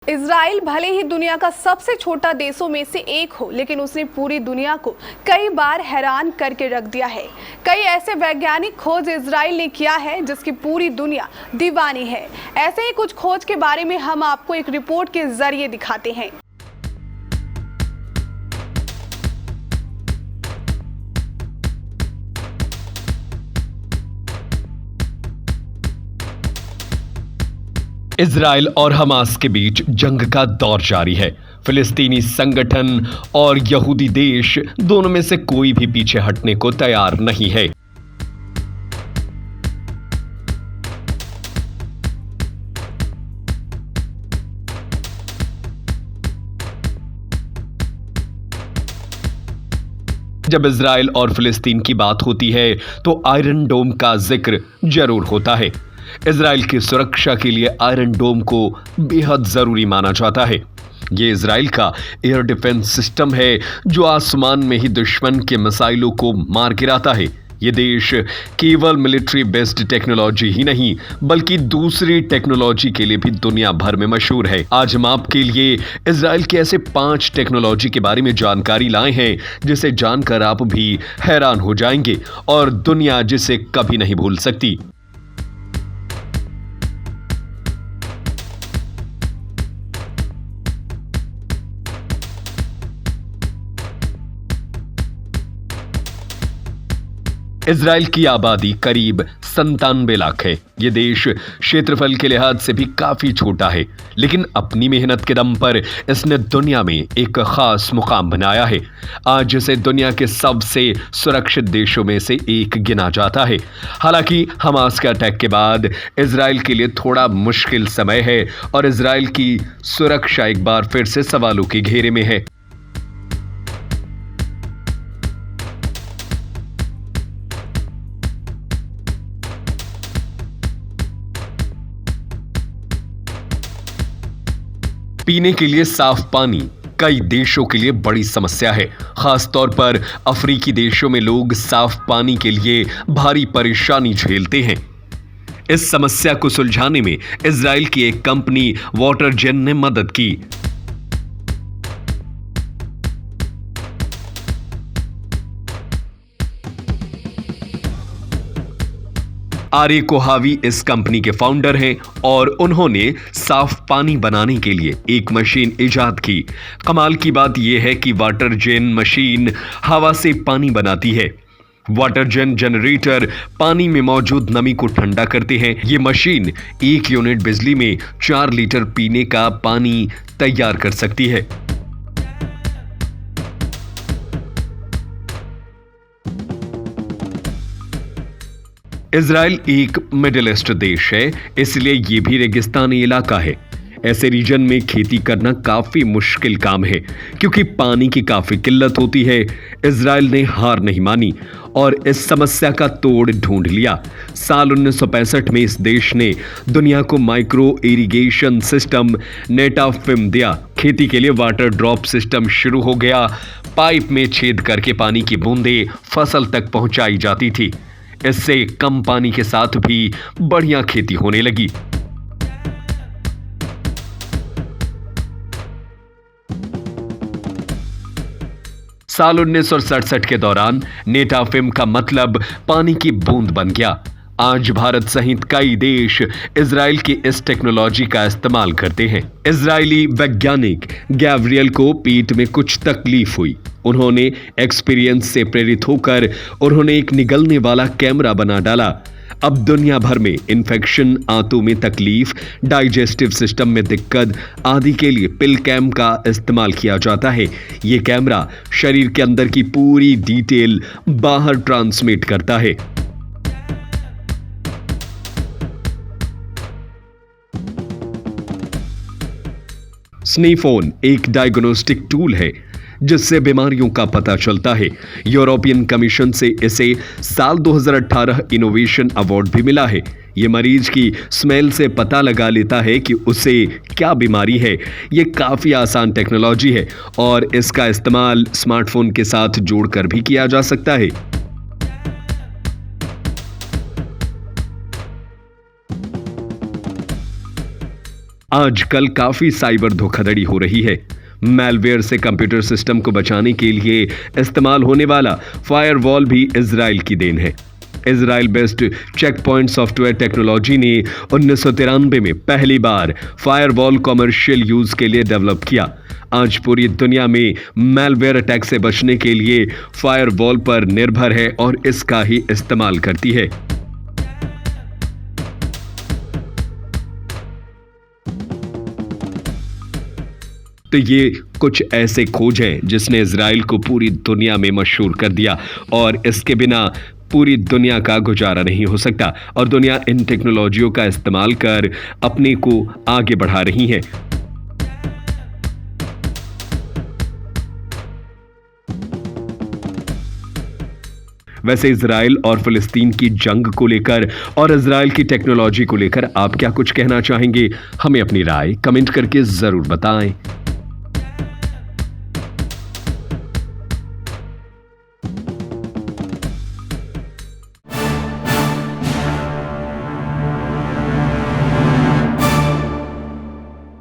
Israel भले ही दुनिया का सबसे छोटा देशों में से एक हो, लेकिन उसने पूरी दुनिया को कई बार हैरान करके रख दिया है। कई ऐसे वैज्ञानिक खोज इजराइल ने किया है जिसकी पूरी दुनिया दीवानी है। ऐसे ही कुछ खोज के बारे में हम आपको एक रिपोर्ट के जरिए दिखाते हैं। इजराइल और हमास के बीच जंग का दौर जारी है। फिलिस्तीनी संगठन और यहूदी देश दोनों में से कोई भी पीछे हटने को तैयार नहीं है। जब इजराइल और फिलिस्तीन की बात होती है तो आयरन डोम का जिक्र जरूर होता है। इजराइल की सुरक्षा के लिए आयरन डोम को बेहद जरूरी माना जाता है। ये इजराइल का एयर डिफेंस सिस्टम है जो आसमान में ही दुश्मन के मिसाइलों को मार गिराता है। ये देश केवल मिलिट्री बेस्ड टेक्नोलॉजी ही नहीं बल्कि दूसरी टेक्नोलॉजी के लिए भी दुनिया भर में मशहूर है। आज हम आपके लिए इजराइल के ऐसे 5 टेक्नोलॉजी के बारे में जानकारी लाए हैं जिसे जानकर आप भी हैरान हो जाएंगे और दुनिया जिसे कभी नहीं भूल सकती। इजराइल की आबादी करीब 97 लाख है। यह देश क्षेत्रफल के लिहाज से भी काफी छोटा है, लेकिन अपनी मेहनत के दम पर इसने दुनिया में एक खास मुकाम बनाया है। आज इसे दुनिया के सबसे सुरक्षित देशों में से एक गिना जाता है। हालांकि हमास के अटैक के बाद इजराइल के लिए थोड़ा मुश्किल समय है और इजराइल की सुरक्षा एक बार फिर से सवालों के घेरे में है। पीने के लिए साफ पानी कई देशों के लिए बड़ी समस्या है। खासतौर पर अफ्रीकी देशों में लोग साफ पानी के लिए भारी परेशानी झेलते हैं। इस समस्या को सुलझाने में इजराइल की एक कंपनी वाटरजेन ने मदद की। आरे कोहावी इस कंपनी के फाउंडर हैं और उन्होंने साफ पानी बनाने के लिए एक मशीन इजाद की। कमाल की बात यह है कि वाटरजेन मशीन हवा से पानी बनाती है। वाटरजेन जनरेटर पानी में मौजूद नमी को ठंडा करते हैं। ये मशीन 1 यूनिट बिजली में 4 लीटर पीने का पानी तैयार कर सकती है। इजराइल एक मिडिल ईस्ट देश है, इसलिए यह भी रेगिस्तानी इलाका है। ऐसे रीजन में खेती करना काफी मुश्किल काम है क्योंकि पानी की काफी किल्लत होती है। इजराइल ने हार नहीं मानी और इस समस्या का तोड़ ढूंढ लिया। साल 1965 में इस देश ने दुनिया को माइक्रो इरिगेशन सिस्टम नेटाफिम दिया। खेती के लिए वाटर ड्रॉप सिस्टम शुरू हो गया। पाइप में छेद करके पानी की बूंदें फसल तक पहुंचाई जाती थी। इससे कम पानी के साथ भी बढ़िया खेती होने लगी। साल 1967 के दौरान नेटाफिम का मतलब पानी की बूंद बन गया। आज भारत सहित कई देश इजराइल की इस टेक्नोलॉजी का इस्तेमाल करते हैं। इजरायली वैज्ञानिक गैब्रियल को पेट में कुछ तकलीफ हुई। उन्होंने एक्सपीरियंस से प्रेरित होकर उन्होंने एक निगलने वाला कैमरा बना डाला। अब दुनिया भर में इन्फेक्शन, आंतों में तकलीफ, डाइजेस्टिव सिस्टम में दिक्कत आदि के लिए पिल कैम का इस्तेमाल किया जाता है। यह कैमरा शरीर के अंदर की पूरी डिटेल बाहर ट्रांसमिट करता है। स्नीफोन एक डायग्नोस्टिक टूल है जिससे बीमारियों का पता चलता है। यूरोपियन कमीशन से इसे साल 2018 इनोवेशन अवार्ड भी मिला है। यह मरीज की स्मेल से पता लगा लेता है कि उसे क्या बीमारी है। यह काफी आसान टेक्नोलॉजी है और इसका इस्तेमाल स्मार्टफोन के साथ जोड़कर भी किया जा सकता है। आजकल काफी साइबर धोखाधड़ी हो रही है। मैलवेयर से कंप्यूटर सिस्टम को बचाने के लिए इस्तेमाल होने वाला फायरवॉल भी इजराइल की देन है। Israel based checkpoint software technology ने 1993 में पहली बार फायरवॉल कमर्शियल यूज के लिए डेवलप किया। आज पूरी दुनिया में मैलवेयर अटैक से बचने के लिए फायरवॉल पर निर्भर है और इसका ही इस्तेमाल करती है। तो ये कुछ ऐसे खोज हैं जिसने इजराइल को पूरी दुनिया में मशहूर कर दिया और इसके बिना पूरी दुनिया का गुजारा नहीं हो सकता और दुनिया इन टेक्नोलॉजियों का इस्तेमाल कर अपने को आगे बढ़ा रही है। वैसे इजराइल और फिलिस्तीन की जंग को लेकर और इजराइल की टेक्नोलॉजी को लेकर आप क्या कुछ कहना चाहेंगे? हमें अपनी राय कमेंट करके जरूर बताएं।